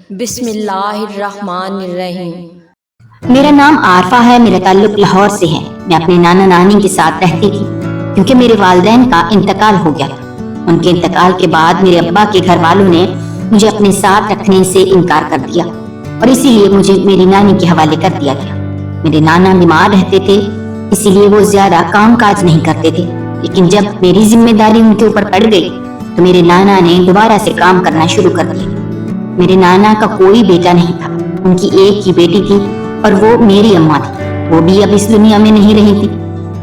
بسم اللہ الرحمن الرحیم۔ میرا نام عارفہ ہے، میرا تعلق لاہور سے ہے۔ میں اپنے نانا نانی کے ساتھ رہتی تھی کیونکہ میرے والدین کا انتقال ہو گیا تھا۔ ان کے انتقال کے بعد میرے ابا کے گھر والوں نے مجھے اپنے ساتھ رکھنے سے انکار کر دیا اور اسی لیے مجھے میری نانی کے حوالے کر دیا گیا۔ میرے نانا بیمار رہتے تھے، اسی لیے وہ زیادہ کام کاج نہیں کرتے تھے، لیکن جب میری ذمہ داری ان کے اوپر پڑ گئی تو میرے نانا نے دوبارہ سے کام کرنا شروع کر دیا۔ میرے نانا کا کوئی بیٹا نہیں تھا، ان کی ایک ہی بیٹی تھی اور وہ میری اماں تھی۔ وہ بھی اب اس دنیا میں نہیں رہی تھی۔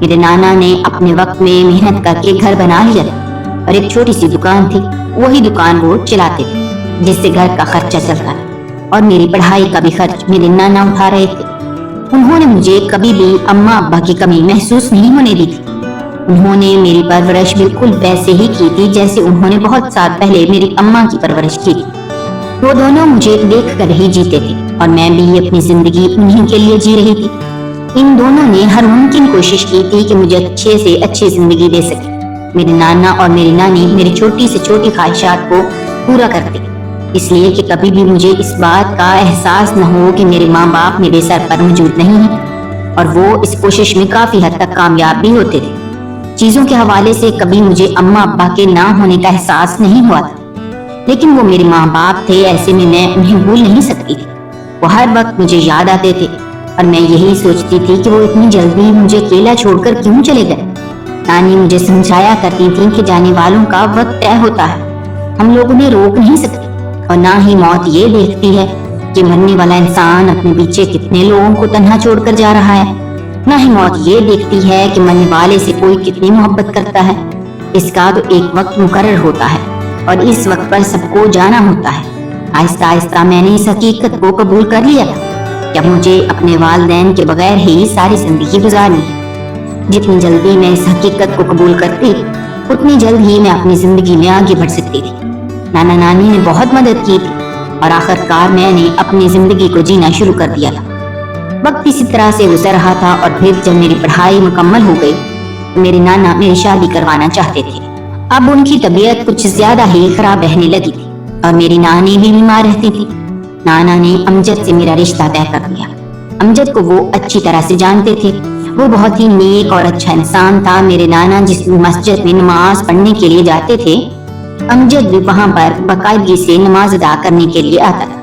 میرے نانا نے اپنے وقت میں محنت کر کے گھر بنا لیا تھا اور ایک چھوٹی سی دکان تھی، وہی دکان وہ چلاتے تھے جس سے گھر کا خرچہ چلتا تھا اور میری پڑھائی کا بھی خرچ میرے نانا اٹھا رہے تھے۔ انہوں نے مجھے کبھی بھی اماں ابا کی کمی محسوس نہیں ہونے دی تھی۔ انہوں نے میری پرورش بالکل ویسے ہی کی تھی جیسے انہوں نے بہت سال پہلے میری اماں کی پرورش کی تھی۔ وہ دونوں مجھے دیکھ کر ہی جیتے تھے اور میں بھی اپنی زندگی انہیں کے لیے جی رہی تھی۔ ان دونوں نے ہر ممکن کوشش کی تھی کہ مجھے اچھے سے اچھی زندگی دے سکے۔ میرے نانا اور میری نانی میری چھوٹی سے چھوٹی خواہشات کو پورا کرتے، اس لیے کہ کبھی بھی مجھے اس بات کا احساس نہ ہو کہ میرے ماں باپ میرے سر پر موجود نہیں ہیں، اور وہ اس کوشش میں کافی حد تک کامیاب بھی ہوتے تھے۔ چیزوں کے حوالے سے کبھی مجھے اماں ابا کے نہ ہونے کا احساس نہیں ہوا تھا، لیکن وہ میرے ماں باپ تھے، ایسے میں انہیں بھول نہیں سکتی تھی۔ وہ ہر وقت مجھے یاد آتے تھے اور میں یہی سوچتی تھی کہ وہ اتنی جلدی مجھے اکیلا چھوڑ کر کیوں چلے گئے۔ نانی مجھے سمجھایا کرتی تھی کہ جانے والوں کا وقت طے ہوتا ہے، ہم لوگ انہیں روک نہیں سکتے، اور نہ ہی موت یہ دیکھتی ہے کہ مرنے والا انسان اپنے پیچھے کتنے لوگوں کو تنہا چھوڑ کر جا رہا ہے، نہ ہی موت یہ دیکھتی ہے کہ مرنے والے سے کوئی کتنی محبت کرتا ہے۔ اس کا تو ایک وقت مقرر ہوتا ہے اور اس وقت پر سب کو جانا ہوتا ہے۔ آہستہ آہستہ میں نے اس حقیقت کو قبول کر لیا تھا کہ اب مجھے اپنے والدین کے بغیر ہی ساری زندگی گزارنی ہے۔ جتنی جلدی میں اس حقیقت کو قبول کرتی اتنی جلد ہی میں اپنی زندگی میں آگے بڑھ سکتی تھی۔ نانا نانی نے بہت مدد کی تھی اور آخر کار میں نے اپنی زندگی کو جینا شروع کر دیا تھا۔ وقت اسی طرح سے گزر رہا تھا اور پھر جب میری پڑھائی مکمل ہو گئی تو میرے نانا میری شادی کروانا چاہتے تھے۔ اب ان کی طبیعت کچھ زیادہ ہی خراب رہنے لگی تھی اور میری نانی بھی بیمار رہتی تھی۔ نانا نے امجد سے میرا رشتہ طے کر دیا۔ امجد کو وہ اچھی طرح سے جانتے تھے، وہ بہت ہی نیک اور اچھا انسان تھا۔ میرے نانا جس مسجد میں نماز پڑھنے کے لیے جاتے تھے، امجد بھی وہاں پر باقاعدگی سے نماز ادا کرنے کے لیے آتا تھا،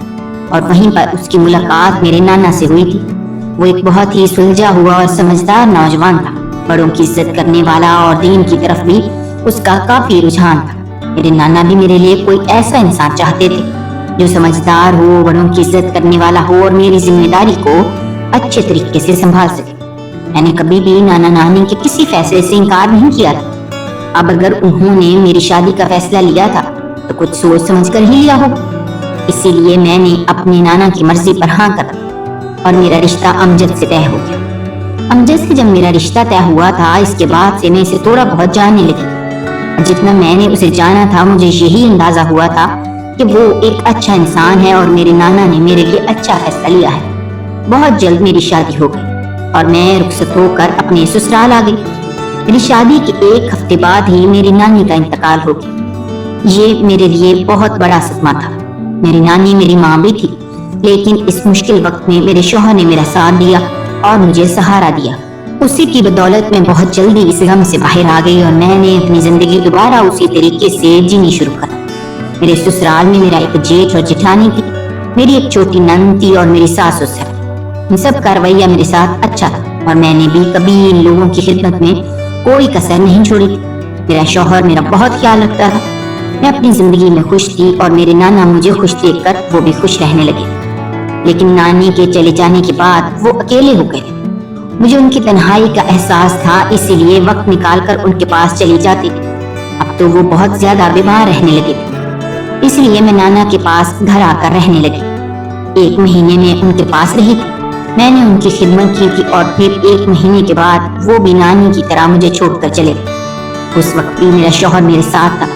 اور وہیں پر اس کی ملاقات میرے نانا سے ہوئی تھی۔ وہ ایک بہت ہی سلجھا ہوا اور سمجھدار نوجوان تھا، بڑوں کی عزت کرنے والا اور دین کی طرف بھی اس کا کافی رجحان تھا۔ میرے نانا بھی میرے لیے کوئی ایسا انسان چاہتے تھے جو سمجھدار ہو، بڑوں کی عزت کرنے والا ہو اور میری ذمہ داری کو اچھے طریقے سے سنبھال سکے۔ میں نے کبھی بھی نانا نانی کے کسی فیصلے سے انکار نہیں کیا تھا۔ اب اگر انہوں نے میری شادی کا فیصلہ لیا تھا تو کچھ سوچ سمجھ کر ہی لیا ہوگا، اسی لیے میں نے اپنے نانا کی مرضی پر ہاں کر اور میرا رشتہ امجد سے طے ہو گیا۔ امجد سے جب میرا رشتہ طے ہوا تھا، اس کے بعد سے میں اسے تھوڑا بہت جاننے لگی۔ جتنا میں نے اسے جانا تھا مجھے یہی اندازہ ہوا تھا کہ وہ ایک اچھا انسان ہے اور میرے نانا نے میرے لیے اچھا فیصلہ لیا ہے۔ بہت جلد میری شادی ہو گئی اور میں رخصت ہو کر اپنے سسرال آ گئی۔ میری شادی کے ایک ہفتے بعد ہی میری نانی کا انتقال ہو گیا۔ یہ میرے لیے بہت بڑا صدمہ تھا۔ میری نانی میری ماں بھی تھی، لیکن اس مشکل وقت میں میرے شوہر نے میرا ساتھ دیا اور مجھے سہارا دیا۔ اسی کی بدولت میں بہت جلدی اس غم سے باہر آ گئی اور میں نے اپنی زندگی دوبارہ اسی طریقے سے جینی شروع کر۔ میرے سسرال میں میرا ایک جیٹھ اور جٹھانی تھی، میری ایک چھوٹی نند تھی اور میری ساس و سسر۔ ان سب کا رویہ میرے ساتھ اچھا تھا اور میں نے بھی کبھی ان لوگوں کی خدمت میں کوئی کسر نہیں چھوڑی تھی۔ میرا شوہر میرا بہت خیال رکھتا تھا، میں اپنی زندگی میں خوش تھی اور میرے نانا مجھے خوش دیکھ کر وہ بھی خوش رہنے لگے۔ لیکن نانی کے چلے جانے کے بعد وہ اکیلے ہو گئے۔ مجھے ان کی تنہائی کا احساس تھا، اسی لیے وقت نکال کر ان کے پاس چلی جاتی تھی۔ اب تو وہ بہت زیادہ بیمار رہنے لگے تھے، اس لیے میں نانا کے پاس گھر آ کر رہنے لگی۔ 1 مہینے میں ان کے پاس رہی تھی، میں نے ان کی خدمت کی تھی اور پھر 1 مہینے کے بعد وہ بھی نانی کی طرح مجھے چھوڑ کر چلے گئے۔ اس وقت بھی میرا شوہر میرے ساتھ تھا،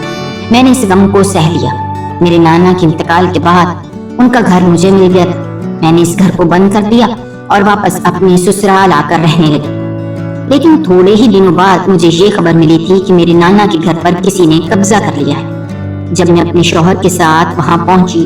میں نے اس غم کو سہ لیا۔ میرے نانا کے انتقال کے بعد ان کا گھر مجھے مل گیا تھا، میں نے اس گھر کو بند کر دیا اور واپس اپنے سسرال آ کر رہنے لگی۔ لیکن تھوڑے ہی دنوں بعد مجھے یہ خبر ملی تھی کہ میرے نانا کے گھر پر کسی نے قبضہ کر لیا ہے۔ جب میں اپنے شوہر کے ساتھ وہاں پہنچی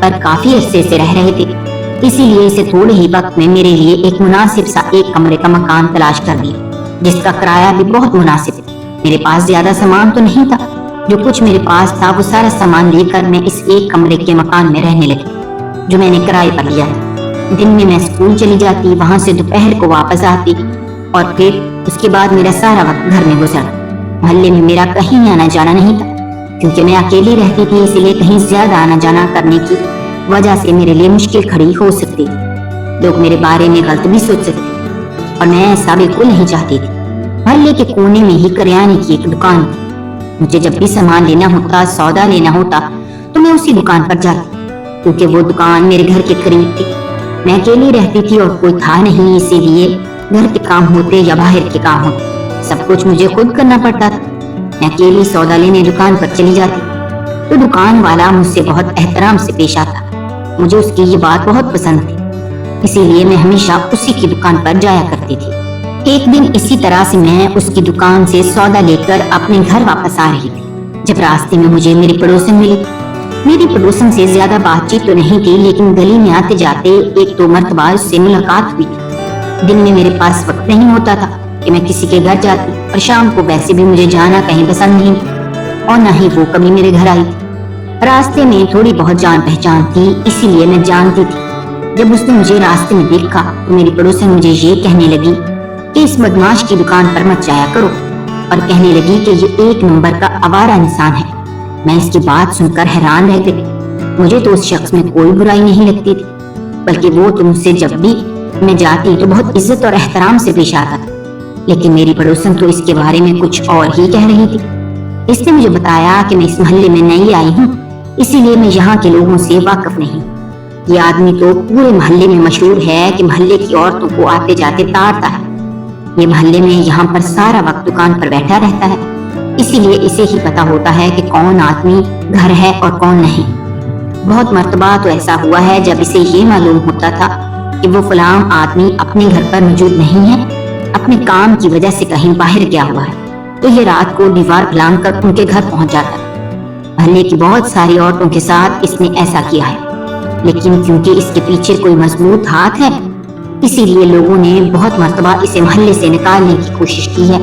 پر کافی عرصے سے رہ رہے تھے، اسی لیے اسے تھوڑے ہی وقت میں میرے لیے ایک مناسب سا ایک کمرے کا مکان تلاش کر دیا، جس کا کرایہ بھی بہت مناسب ہے۔ میرے پاس زیادہ سامان تو نہیں تھا، جو کچھ میرے پاس تھا وہ سارا سامان لے کر میں اس ایک کمرے کے مکان میں رہنے لگی، جو میں نے کرائے پر لیا تھا۔ دن میں اسکول چلی جاتی، وہاں سے دوپہر کو واپس آتی، اور پھر اس کے بعد میرا سارا وقت گھر میں گزرا۔ محلے میں میرا کہیں آنا جانا نہیں تھا، کیونکہ میں اکیلی رہتی تھی، اسی لیے کہیں زیادہ آنا جانا کرنے کی وجہ سے میرے لیے مشکل کھڑی ہو سکتی تھی۔ لوگ میرے بارے میں غلط بھی سوچ سکتے، اور میں ایسا بالکل نہیں چاہتی تھی۔ محلے کے کونے میں ہی کریانے کی ایک دکان تھی۔ مجھے جب بھی سامان لینا ہوتا، سودا لینا ہوتا، تو میں اسی دکان پر جاتی، کیونکہ وہ دکان میرے گھر کے قریب تھی۔ میں اکیلی رہتی تھی اور کوئی تھا نہیں، اسی لیے گھر کے کام ہوتے یا باہر کے کام ہوتے، سب کچھ مجھے خود کرنا پڑتا تھا۔ میں اکیلی سودا لینے دکان پر چلی جاتی، تو دکان والا مجھ سے بہت احترام سے پیش آتا۔ مجھے اس کی یہ بات بہت پسند تھی، اسی لیے میں ہمیشہ اسی کی دکان پر جایا کرتی تھی۔ ایک دن اسی طرح سے میں اس کی دکان سے سودا لے کر اپنے گھر واپس آ رہی تھی، جب راستے میں مجھے میری پڑوسن ملی۔ میری پڑوسن سے زیادہ بات چیت تو نہیں تھی، لیکن گلی میں آتے جاتے ایک دو مرتبہ اس سے ملاقات ہوئی تھی۔ دن میں میرے پاس وقت نہیں ہوتا تھا کہ میں کسی کے گھر جاتی، اور شام کو ویسے بھی مجھے جانا کہیں پسند نہیں تھا، اور نہ ہی وہ کبھی میرے گھر آئی تھی۔ راستے میں تھوڑی بہت جان پہچان تھی، اسی لیے میں جانتی تھی۔ جب اس نے مجھے راستے میں دیکھا تو میری پڑوسن مجھے یہ کہنے لگی کہ اس بدماش کی دکان پر مت جایا کرو، اور کہنے لگی کہ یہ ایک نمبر کا آوارہ انسان ہے۔ میں اس کی بات سن کر حیران رہ گئی۔ مجھے تو اس شخص میں کوئی برائی نہیں لگتی تھی، بلکہ وہ تم سے جب بھی میں جاتی تو بہت عزت اور احترام سے پیش آتا تھا، لیکن میری پڑوسن تو اس کے بارے میں کچھ اور ہی کہہ رہی تھی۔ اس نے مجھے بتایا کہ میں اس محلے میں نئی آئی ہوں، اسی لیے میں یہاں کے لوگوں سے واقف نہیں۔ یہ آدمی تو پورے محلے میں مشہور ہے کہ محلے کی عورتوں کو آتے جاتے تارتا ہے۔ یہ محلے میں یہاں پر سارا وقت دکان پر بیٹھا رہتا ہے، اسی لیے اسے ہی پتا ہوتا ہے کہ کون آدمی گھر ہے اور کون نہیں۔ بہت مرتبہ تو ایسا ہوا ہے جب اسے یہ معلوم ہوتا تھا کہ وہ فلاں آدمی اپنے گھر پر موجود نہیں ہے، اپنے کام کی وجہ سے کہیں باہر گیا ہوا ہے، تو یہ رات کو دیوار پھلانگ کر ان کے گھر پہنچ جاتا ہے۔ محلے کی بہت ساری عورتوں کے ساتھ اس نے ایسا کیا ہے، لیکن کیونکہ اس کے پیچھے کوئی مضبوط ہاتھ ہے، اسی لیے لوگوں نے بہت مرتبہ اسے محلے سے نکالنے کی کوشش کی ہے،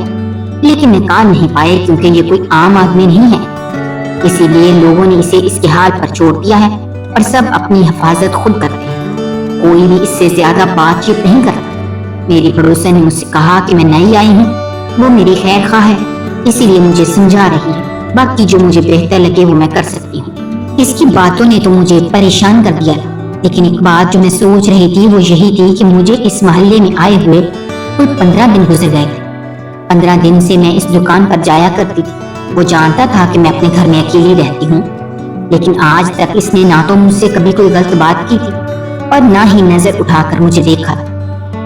لیکن نکال نہیں پائے، کیونکہ یہ کوئی عام آدمی نہیں ہے۔ اسی لیے لوگوں نے اسے اس کے حال پر چھوڑ دیا ہے، اور سب اپنی حفاظت خود کرتے ہیں، کوئی بھی اس سے زیادہ بات چیت نہیں کرتا۔ میری پڑوسن نے مجھ سے کہا کہ میں نئی آئی ہوں، وہ میری خیر خواہ ہے، اسی لیے مجھے سمجھا رہی ہے، باقی جو مجھے بہتر لگے وہ میں کر سکتی ہوں۔ اس کی باتوں نے تو مجھے پریشان کر دیا، لیکن ایک بات جو میں سوچ رہی تھی وہ یہی تھی کہ مجھے اس محلے میں آئے ہوئے کوئی 15 دن گزر گئے تھے۔ 15 دن سے میں اس دکان پر جایا کرتی تھی۔ وہ جانتا تھا کہ میں اپنے گھر میں اکیلی رہتی ہوں، لیکن آج تک اس نے نہ تو مجھ سے کبھی کوئی غلط بات کی تھی، اور نہ ہی نظر اٹھا کر مجھے دیکھا تھا۔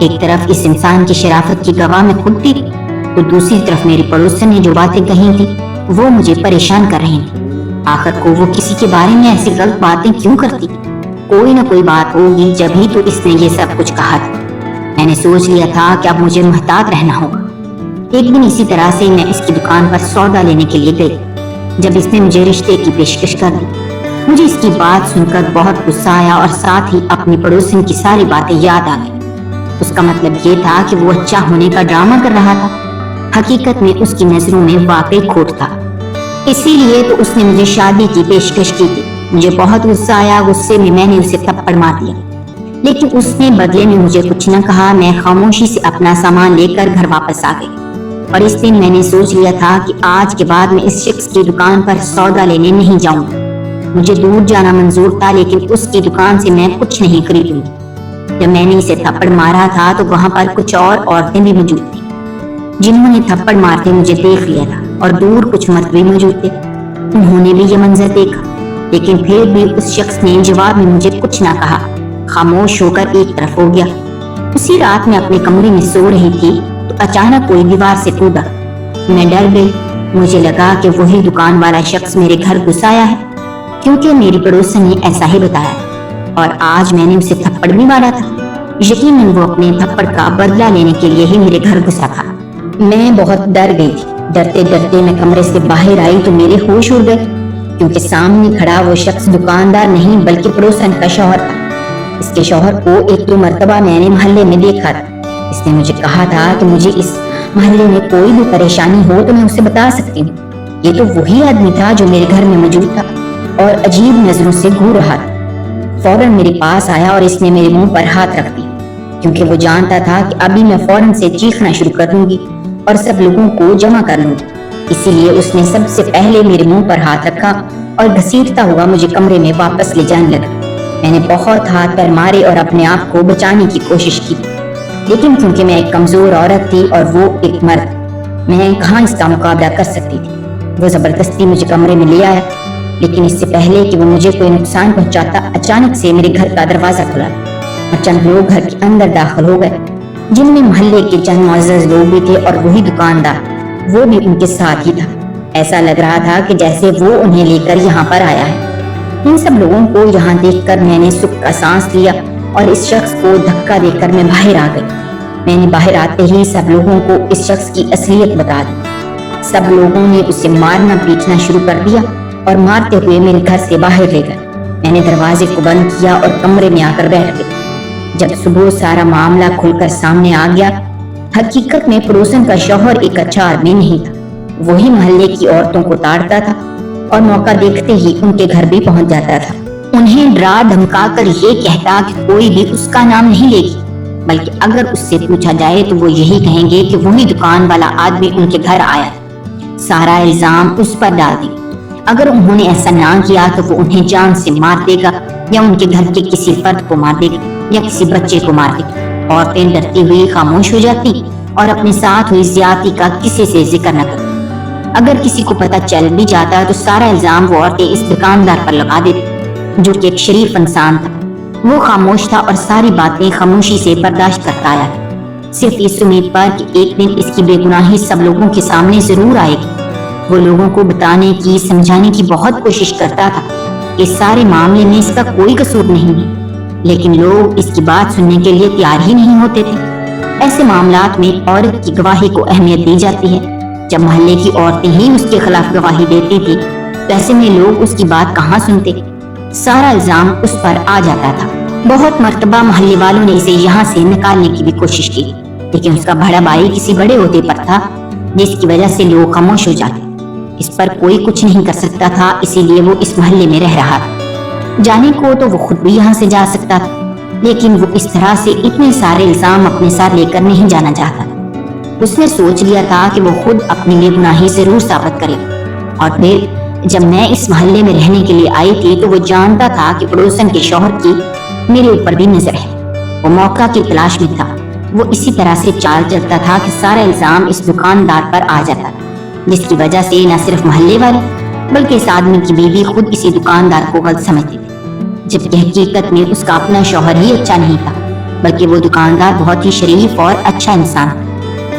ایک طرف اس انسان کی شرافت کی گواہ میں خود تھی، تو دوسری طرف میری پڑوسن نے جو باتیں کہی تھی وہ مجھے پریشان کر رہی تھی۔ آخر کو وہ کسی کے بارے میں ایسی غلط باتیں کیوں کرتی؟ کوئی نہ کوئی بات ہوگی، جب ہی تو اس نے یہ سب کچھ کہا تھا۔ میں نے سوچ لیا تھا کہ اب مجھے محتاط رہنا ہوگا۔ ایک دن اسی طرح سے میں اس کی دکان پر سودا لینے کے لیے گئی، جب اس نے مجھے رشتے کی پیشکش کر دی۔ مجھے اس کی بات سن کر بہت غصہ آیا، اور ساتھ ہی اپنی پڑوسن کی ساری باتیں یاد آ گئی۔ اس کا مطلب یہ تھا کہ وہ اچھا ہونے کا ڈرامہ کر رہا تھا، حقیقت میں اس کی نظروں میں واقعی کھوٹ تھا۔ اسی لیے تو اس نے مجھے شادی کی پیشکش کی تھی۔ مجھے بہت غصہ آیا، غصے میں نے اسے تھپڑ مار دیا، لیکن اس نے بدلے میں مجھے کچھ نہ کہا۔ میں خاموشی سے اپنا سامان لے کر گھر واپس آ گئی، اور اس دن میں نے سوچ لیا تھا کہ آج کے بعد میں اس شخص کی دکان پر سودا لینے نہیں جاؤں گا۔ مجھے دور جانا منظور تھا، لیکن اس کی دکان سے میں کچھ نہیں خریدوں گی۔ جب میں نے اسے تھپڑ مارا تھا تو وہاں پر کچھ اور عورتیں بھی موجود تھیں، جنہوں نے تھپڑ مارتے مجھے دیکھ لیا تھا، اور دور کچھ مرد بھی موجود تھے۔ انہوں نے بھی یہ منظر دیکھا، لیکن پھر بھی اس شخص نے جواب میں مجھے کچھ نہ کہا، خاموش ہو کر ایک طرف ہو گیا۔ اسی رات میں اپنے کمرے میں سو رہی تھی تو اچانک کوئی دیوار سے کودا۔ میں ڈر گئی، مجھے لگا کہ وہی دکان والا شخص میرے گھر گھس آیا ہے، کیونکہ میری پڑوسن نے ایسا ہی بتایا، اور آج میں نے اسے تھپڑ بھی مارا تھا۔ یقیناً وہ اپنے تھپڑ کا بدلہ لینے کے لیے ہی میرے گھر گھسا تھا۔ میں بہت ڈر گئی تھی۔ ڈرتے ڈرتے میں کمرے سے باہر آئی تو میرے ہوش اڑ گئے۔ کیونکہ سامنے کھڑا وہ شخص دکاندار نہیں بلکہ پڑوسن کا شوہر تھا۔ اس کے شوہر کو 1-2 مرتبہ میں نے محلے میں دیکھا تھا۔ اس نے مجھے کہا تھا کہ مجھے اس محلے میں کوئی بھی پریشانی ہو تو میں اسے بتا سکتی ہوں۔ یہ تو وہی آدمی تھا جو میرے گھر میں موجود تھا اور عجیب نظروں سے گھور رہا تھا۔ فوراً میرے پاس آیا اور اس نے میرے منہ پر ہاتھ رکھ دیا، کیونکہ وہ جانتا تھا کہ ابھی میں فوراً سے چیخنا شروع کر دوں گی اور سب لوگوں کو جمع کر لوں گی۔ اسی لیے اس نے سب سے پہلے میرے منہ پر ہاتھ رکھا اور گھسیٹتا ہوا مجھے کمرے میں واپس لے جانے لگا۔ میں نے بہت ہاتھ پیر مارے اور اپنے آپ کو بچانے کی کوشش کی، لیکن کیونکہ میں ایک کمزور عورت تھی اور وہ ایک مرد، میں کہاں اس کا مقابلہ کر سکتی تھی۔ وہ زبردستی مجھے کمرے میں لے آیا، لیکن اس سے پہلے کہ وہ مجھے کوئی نقصان پہنچاتا، اچانک سے میرے گھر کا دروازہ کھلا اور چند لوگ گھر کے اندر داخل ہو گئے، جن میں محلے کے چند معزز لوگ بھی تھے اور وہی دکاندار، وہ بھی ان کے ساتھ ہی تھا۔ ایسا لگ رہا تھا کہ جیسے وہ انہیں لے کر یہاں پر آیا ہے۔ ان سب لوگوں کو یہاں دیکھ کر میں نے سکھ کا سانس لیا اور اس شخص کو دھکا دے کر میں باہر آ گئی۔ میں نے باہر آتے ہی سب لوگوں کو اس شخص کی اصلیت بتا دی۔ سب لوگوں نے اسے مارنا پیٹنا شروع کر دیا اور مارتے ہوئے میرے گھر سے باہر لے گئے۔ میں نے دروازے کو بند کیا اور کمرے میں آ کر بیٹھ گئی۔ جب صبح سارا معاملہ کھل کر سامنے آ گیا، حقیقت میں پڑوسن کا شوہر ایک اچھا آدمی نہیں تھا۔ وہی محلے کی عورتوں کو تاڑتا تھا اور موقع دیکھتے ہی ان کے گھر بھی پہنچ جاتا تھا۔ انہیں ڈرا دھمکا کر یہ کہتا کہ کوئی بھی اس کا نام نہیں لے گی، بلکہ اگر اس سے پوچھا جائے تو وہ یہی کہیں گے کہ وہی دکان والا آدمی ان کے گھر آیا۔ سارا الزام اس پر ڈال دی۔ اگر انہوں نے ایسا نہ کیا تو وہ انہیں جان سے مار دے گا یا ان کے گھر کے کسی فرد کو مار دے گا یا کسی بچے کو مار دے گا۔ عورتیں ڈرتی ہوئی خاموش ہو جاتی اور اپنے ساتھ ہوئی زیادتی کا کسی سے ذکر نہ کرتی۔ اگر کسی کو پتہ چل بھی جاتا تو سارا الزام وہ عورتیں اس دکاندار پر لگا دیتی، جو کہ ایک شریف انسان تھا۔ وہ خاموش تھا اور ساری باتیں خاموشی سے برداشت کرتا آیا، صرف اس امید پر کہ ایک دن اس کی بے گناہی سب لوگوں کے سامنے ضرور آئے گی۔ وہ لوگوں کو بتانے کی، سمجھانے کی بہت کوشش کرتا تھا کہ اس سارے معاملے میں اس کا کوئی قصور نہیں ہے، لیکن لوگ اس کی بات سننے کے لیے تیار ہی نہیں ہوتے تھے۔ ایسے معاملات میں عورت کی گواہی کو اہمیت دی جاتی ہے۔ جب محلے کی عورتیں ہی اس کے خلاف گواہی دیتی تھی تو ایسے میں لوگ اس کی بات کہاں سنتے؟ سارا الزام اس پر آ جاتا تھا۔ بہت مرتبہ محلے والوں نے اسے یہاں سے نکالنے کی بھی کوشش کی، لیکن اس کا بڑا بھائی کسی بڑے عہدے پر تھا، جس کی وجہ سے لوگ خاموش ہو جاتے۔ اس پر کوئی کچھ نہیں کر سکتا تھا، اسی لیے وہ اس محلے میں رہ رہا تھا۔ جانے کو تو وہ خود بھی یہاں سے جا سکتا تھا، لیکن وہ اس طرح سے اتنے سارے الزام اپنے ساتھ لے کر نہیں جانا چاہتا۔ اس نے سوچ لیا تھا کہ وہ خود اپنی بے گناہی ضرور ثابت کرے، اور پھر جب میں اس محلے میں رہنے کے لیے آئی تھی تو وہ جانتا تھا کہ پڑوسن کے شوہر کی میرے اوپر بھی نظر ہے۔ وہ موقع کی تلاش میں تھا۔ وہ اسی طرح سے چال چلتا تھا کہ سارا الزام اس دکاندار پر آ جاتا، جس کی وجہ سے نہ صرف محلے والے بلکہ اس آدمی کی بیوی خود اسی دکاندار کو غلط سمجھتی تھی، جبکہ حقیقت میں اس کا اپنا شوہر ہی اچھا نہیں تھا، بلکہ وہ دکاندار بہت ہی شریف اور اچھا انسان تھا۔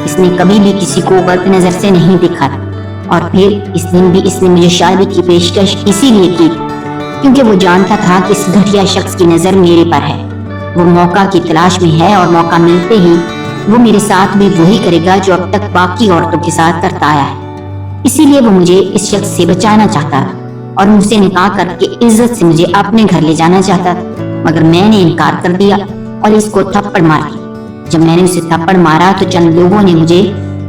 اس نے کبھی بھی کسی کو غلط نظر سے نہیں دیکھا تھا، اور پھر اس دن بھی اس نے مجھے شادی کی پیشکش اسی لیے کی کیونکہ وہ جانتا تھا کہ اس گھٹیا شخص کی نظر میرے پر ہے۔ وہ موقع کی تلاش میں ہے اور موقع ملتے ہی وہ میرے ساتھ بھی وہی کرے گا جو اب تک باقی عورتوں کے ساتھ کرتا آیا ہے۔ اسی لیے وہ مجھے اس شخص سے بچانا چاہتا تھا اور مجھ سے نکاح کر کے عزت سے مجھے اپنے گھر لے جانا چاہتا تھا، مگر میں نے انکار کر دیا اور اس کو تھپڑ مار دیا۔ جب میں نے اسے تھپڑ مارا تو چند لوگوں نے مجھے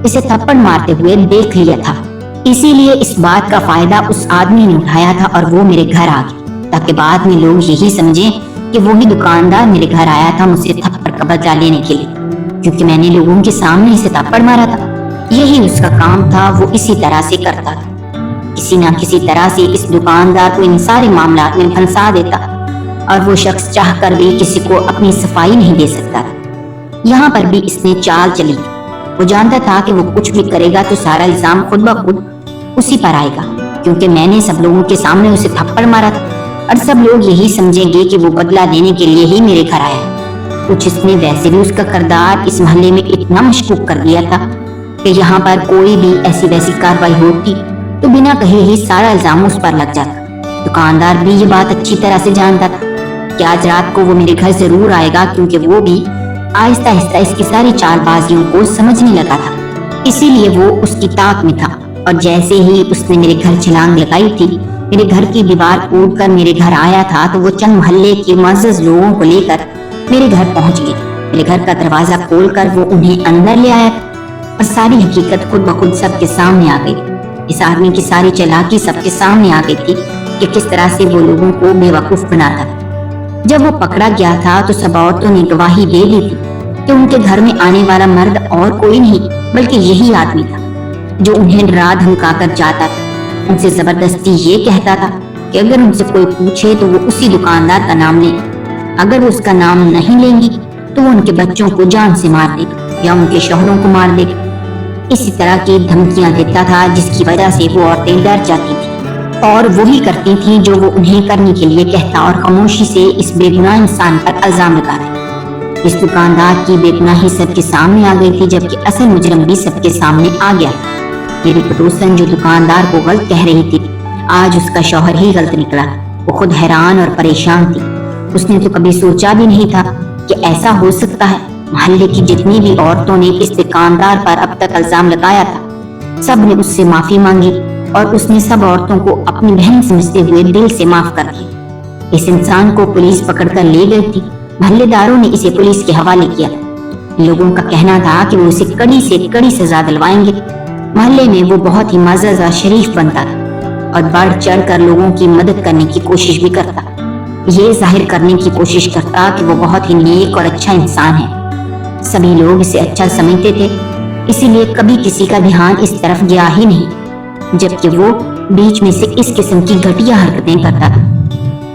اسے تھپڑ مارتے ہوئے دیکھ لیا تھا، اسی لیے اس بات کا فائدہ اس آدمی نے اٹھایا تھا اور وہ میرے گھر آ گیا، تاکہ بعد میں لوگ یہی سمجھیں کہ وہی دکاندار میرے گھر آیا تھا مجھ سے تھپڑ کا بدلہ لینے کے لیے، کیونکہ میں نے لوگوں کے سامنے اسے تھپڑ مارا تھا۔ یہی اس کا کام تھا، وہ اسی طرح سے کرتا تھا، کسی نہ کسی طرح سے اس دکاندار کو ان سارے معاملات میں پھنسا دیتا، اور وہ شخص چاہ کر بھی کسی کو اپنی صفائی نہیں دے سکتا تھا۔ یہاں پر بھی اس نے چال چلی تھی۔ وہ جانتا تھا کہ وہ کچھ بھی کرے گا تو سارا الزام خود بخود اسی پر آئے گا، کیونکہ میں نے سب لوگوں کے سامنے اسے تھپڑ مارا تھا، اور سب لوگ یہی سمجھیں گے کہ وہ بدلہ لینے کے لیے ہی میرے گھر آیا ہے۔ کچھ اس نے ویسے بھی اس کا کردار اس محلے میں اتنا مشکوک کر دیا تھا کہ یہاں پر کوئی بھی ایسی ویسی کاروائی ہوتی تو بنا کہے ہی سارا الزام اس پر لگ جاتا۔ دکاندار بھی یہ بات اچھی طرح سے جانتا تھا کہ آج رات کو وہ میرے گھر ضرور آئے گا، کیونکہ وہ بھی آہستہ آہستہ اس کی ساری چال بازیوں کو سمجھنے لگا تھا، اسی لیے وہ اس کی طاق میں تھا، اور جیسے ہی اس نے میرے گھر چھلانگ لگائی تھی میرے گھر کی دیوار کوٹ کر میرے گھر آیا تھا تو وہ چند محلے کے معزز لوگوں کو لے کر میرے گھر پہنچ گئے۔ میرے گھر کا دروازہ کھول کر وہ انہیں اندر لے آیا اور ساری حقیقت خود بخود سب کے سامنے آ گئی۔ اس آدمی کی ساری چالاکی سب کے سامنے آ گئی تھی کہ کس طرح سے وہ لوگوں کو بے وقوف بناتا تھا۔ جب وہ پکڑا گیا تھا تو سب عورتوں نے گواہی دے دی تھی کہ ان کے گھر میں آنے والا مرد اور کوئی نہیں بلکہ یہی آدمی تھا جو انہیں ڈرا دھمکا کر جاتا تھا۔ ان سے زبردستی یہ کہتا تھا کہ اگر ان سے کوئی پوچھے تو وہ اسی دکاندار کا نام لیں، اگر وہ اس کا نام نہیں لیں گی تو وہ ان کے بچوں کو جان سے مار دے گا یا ان کے شوہروں کو مار دے گا۔ اسی طرح کی دھمکیاں دیتا تھا جس کی وجہ سے وہ عورتیں ڈر جاتی تھیں اور وہی کرتی تھیں جو وہ انہیں کرنے کے لیے کہتا اور خاموشی سے اس بے گناہ انسان پر الزام لگاتے۔ اس دکاندار کی بے گناہی سب کے سامنے آ گئی تھی جبکہ اصل مجرم بھی سب کے سامنے آ گیا تھا۔ میری پڑوسن جو دکاندار کو غلط کہہ رہی تھی آج اس کا شوہر ہی غلط نکلا۔ وہ خود حیران اور پریشان تھی۔ اس نے تو کبھی سوچا بھی نہیں تھا کہ ایسا ہو سکتا ہے۔ محلے کی جتنی بھی عورتوں نے اس دکاندار پر اب تک الزام لگایا تھا سب نے اس سے معافی مانگی اور اس نے سب عورتوں کو اپنی بہن سمجھتے ہوئے دل سے معاف کر دیا۔ اس انسان کو پولیس پکڑ کر لے گئی تھی۔ محلے داروں نے اسے پولیس کے حوالے کیا تھا۔ لوگوں کا کہنا تھا کہ وہ اسے کڑی سے کڑی سزا دلوائیں گے۔ محلے میں وہ بہت ہی معزز اور شریف بنتا تھا اور بڑھ چڑھ کر لوگوں کی مدد کرنے کی کوشش بھی کرتا، یہ ظاہر کرنے کی کوشش کرتا کہ وہ بہت ہی نیک اور اچھا انسان ہے۔ سبھی لوگ اسے اچھا سمجھتے تھے، اسی لیے کبھی کسی کا دھیان اس طرف گیا ہی نہیں، جبکہ وہ بیچ میں سے اس قسم کی گھٹیا حرکتیں کرتا تھا۔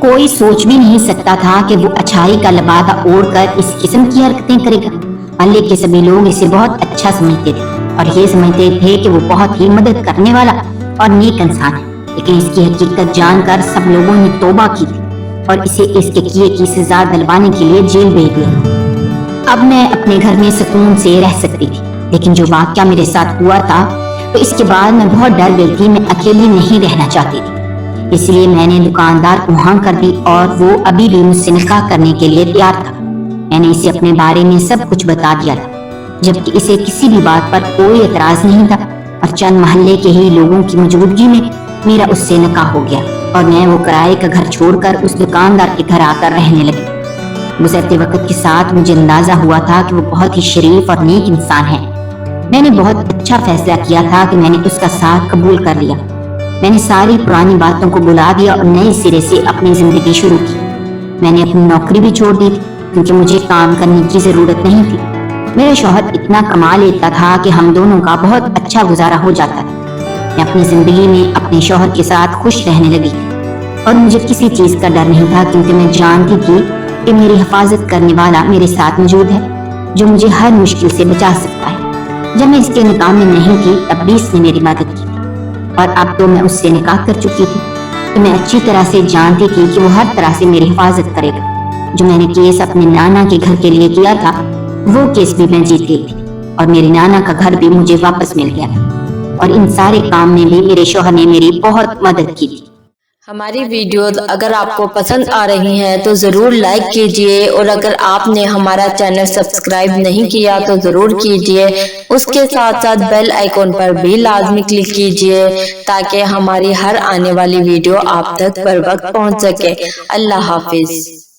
کوئی سوچ بھی نہیں سکتا تھا کہ وہ اچھائی کا لبادہ اوڑھ کر اس قسم کی حرکتیں کرے گا۔ محلے کے سبھی لوگ اسے بہت اچھا سمجھتے تھے اور یہ سمجھتے تھے کہ وہ بہت ہی مدد کرنے والا اور نیک انسان ہے، لیکن اس کی حقیقت جان کر سب لوگوں نے توبہ کی تھی اور اسے اس کے کیے کی سزا دلوانے کے لیے جیل بھیج دیا۔ اب میں اپنے گھر میں سکون سے رہ سکتی تھی، لیکن جو واقعہ میرے ساتھ ہوا تھا تو اس کے بعد میں بہت ڈر گئی تھی۔ میں اکیلی نہیں رہنا چاہتی تھی، اس لیے میں نے دکاندار کو ہاں کر دی اور وہ ابھی بھی مجھ سے نکاح کرنے کے لیے تیار تھا۔ میں نے اسے اپنے بارے میں سب کچھ بتا دیا تھا، جبکہ اسے کسی بھی بات پر کوئی اعتراض نہیں تھا اور چند محلے کے ہی لوگوں کی موجودگی میں میرا اس سے نکاح ہو گیا اور میں وہ کرائے کا گھر چھوڑ کر اس دکاندار کے گھر آ کر رہنے لگی۔ گزرتے وقت کے ساتھ مجھے اندازہ ہوا تھا کہ وہ بہت ہی شریف اور نیک انسان ہے۔ میں نے بہت اچھا فیصلہ کیا تھا کہ میں نے اس کا ساتھ قبول کر لیا۔ میں نے ساری پرانی باتوں کو بلا دیا اور نئے سرے سے اپنی زندگی شروع کی۔ میں نے اپنی نوکری بھی چھوڑ دی تھی کیونکہ مجھے کام کرنے کی ضرورت نہیں تھی۔ میرا شوہر اتنا کما لیتا تھا کہ ہم دونوں کا بہت اچھا گزارا ہو جاتا تھا۔ میں اپنی زندگی میں اپنے شوہر کے ساتھ خوش رہنے لگی اور مجھے کسی چیز کا ڈر نہیں تھا کیونکہ میں جانتی تھی کہ میری حفاظت کرنے والا میرے ساتھ موجود ہے جو مجھے ہر مشکل سے بچا سکتا ہے۔ جب میں اس کے نکاح میں نہیں تھی تب بھی اس نے میری مدد کی تھی اور اب تو میں اس سے نکاح کر چکی تھی تو میں اچھی طرح سے جانتی تھی کہ وہ ہر طرح سے میری حفاظت کرے گا۔ جو میں نے کیس اپنے نانا کے گھر کے لیے کیا تھا وہ کیس بھی میں جیت گئی تھی اور میرے نانا کا گھر بھی مجھے واپس مل گیا تھا اور ان سارے کام میں بھی میرے شوہر نے میری بہت مدد کی تھی۔ ہماری ویڈیوز اگر آپ کو پسند آ رہی ہیں تو ضرور لائک کیجئے اور اگر آپ نے ہمارا چینل سبسکرائب نہیں کیا تو ضرور کیجئے۔ اس کے ساتھ ساتھ بیل آئیکن پر بھی لازمی کلک کیجئے تاکہ ہماری ہر آنے والی ویڈیو آپ تک بر وقت پہنچ سکے۔ اللہ حافظ۔